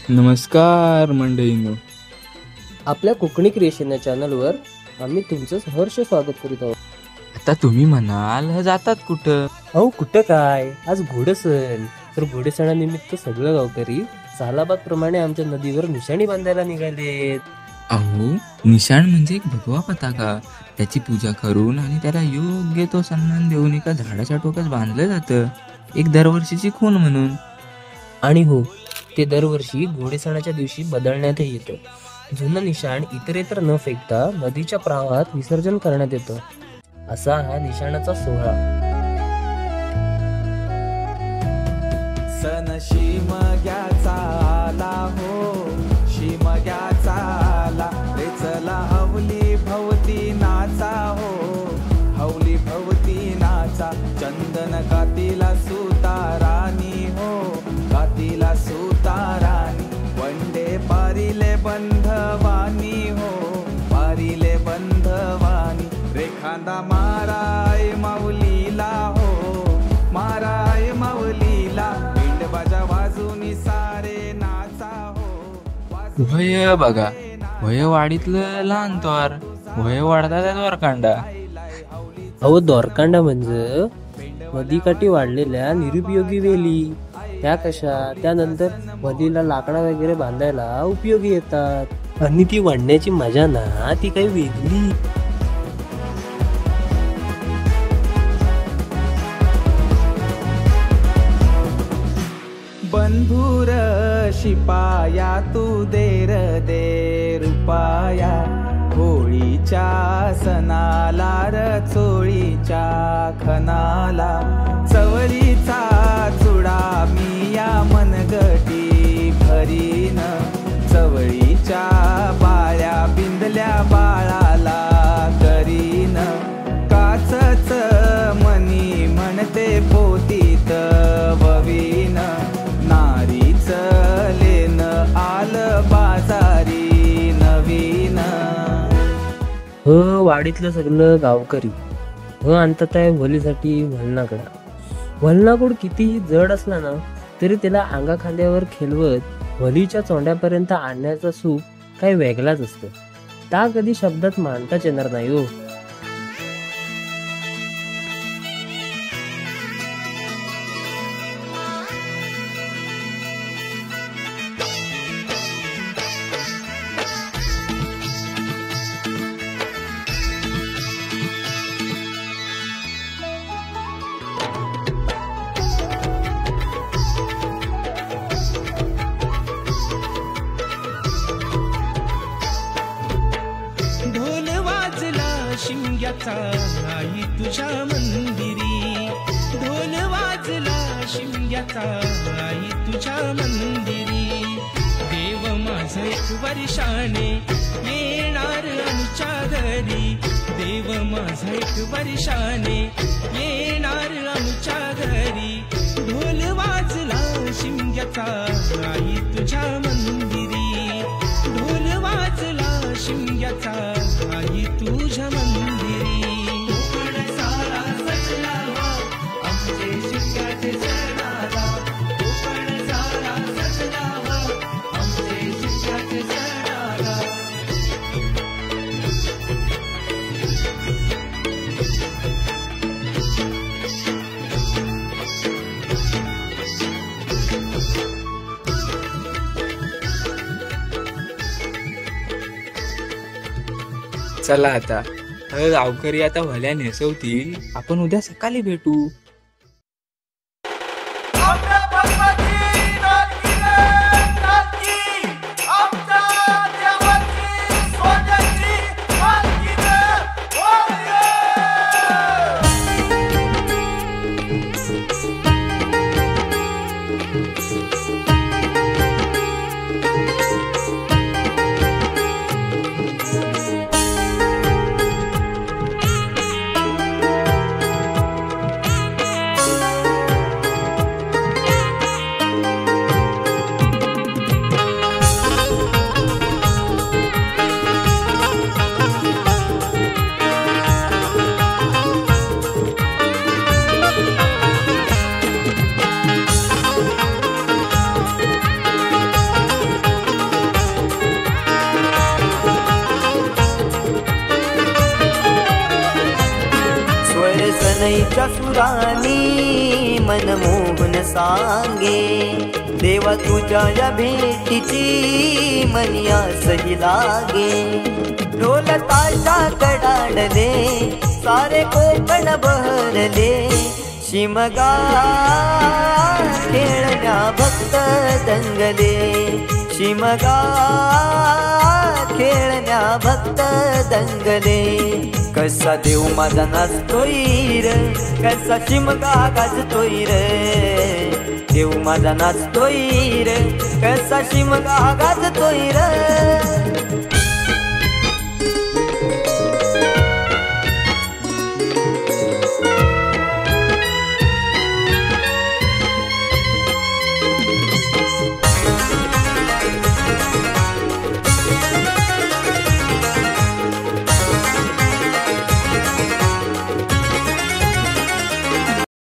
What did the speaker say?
नमस्कार मंडळींनो. आपल्या कोकणी क्रिएशन या चॅनलवर आम्ही तुमचं सहर्ष स्वागत करीत आहोत. आता तुम्ही म्हणाल जातात कुठं? अहो कुठं काय, आज घोडसण. तर घोडेसणानिमित्त सगळं गावकरी सालाबाद प्रमाणे आमच्या नदीवर निशाणी बांधायला निघालेत. अहो, निशाण म्हणजे एक भगवा पताका. त्याची पूजा करून आणि त्याला योग्य तो सन्मान देऊन एका झाडाच्या टोकास बांधलं जातं, एक दरवर्षीची खूण म्हणून. आणि हो, ते दरवर्षी घोडेसणाच्या दिवशी बदलण्यातही येतं. जुनं निशाण इतरेतर न फेकता नदीच्या प्रवाहात विसर्जन करण्यात येतं. असा हा निशाणाचा सोहळा. सन शिमग्याचा आला हो, शिमग्याचा आला रे, चला हवली भवती नाचा हो, हवली भवती नाचा. चंदन कातीला सुतारानी हो, कातीला सुतारानी. वंडे पारिले बंधवानी हो, पारिले बंधवानी. रेखांदा माराय माऊलीला हो, माराय माऊलीला. पिंडबाजा वाजूनी सारे नाचा हो. वय बघा, वय वाडीतलं लहान तोर, वय वाढता त्या द्वारकांडा. अहो, द्वारकांडा म्हणजे नदीकाठी वाढलेल्या निरुपयोगी वेली. त्या कशा, त्यानंतर नदीला लाकडा वगैरे बांधायला उपयोगी येतात. आणि ती वाढण्याची मजा ना, ती काही वेगळी. बंधुर शिपाया तू देर दे रुपाया. होळीच्या सणाला र चोळीच्या खनाला. चवळीचा चुडा मिया मनगटी भरीन. चवळीच्या बाळ्या बिंदल्या बाळाला करीन. काचच मनी म्हणते पोतीत ववीन. नारीच लेन आल बाजारी नवीन. वाडीतलं सगळं गावकरी आणतात आहे वलीसाठी वलनाकडा. वलनाकूड कितीही जड असला ना, तरी त्याला अंगा खांद्यावर खेळवत वलीच्या चोंड्यापर्यंत आणण्याचा सुख काही वेगळाच असतं. त्या कधी शब्दात मांडताच येणार नाही हो. शिमग्याचा आई तुझ्या मंदिरी. ढोल वाजला शिमग्याचा आई तुझ्या मंदिरी. देव माझा एक वर्षाने येणार आमच्या घरी. देव माझा एक वर्षाने येणार आमच्या घरी. ढोल वाजला शिमग्याचा आई तुझ्या मंदिरी. ढोल वाजला शिमग्याचा आई तुझ्या मंदिरी. कोकण सारा सजला आमचे शिमग्याचे सणाला. कोकण सारा सजला आमचे शिमग्याचे सणाला. चला आता गावकरी आता भल्या नेसवतील, आपण उद्या सकाळी भेटू. शणईच्या सुरानी मनमोहन सांगे, देवा तुझ्या या भेटीची मनी आसही लागे. ढोल ताशा कडाडले सारे कोकण बहरले, शिमगा खेळण्या भक्त दंगले, शिमगा खेळण्या भक्त दंगले. कसा देव माझा नाचतोय र, कसा शिमगा गाजतोय र, देव माझा नाचतोय र, कसा शिमगा गाजतोय र.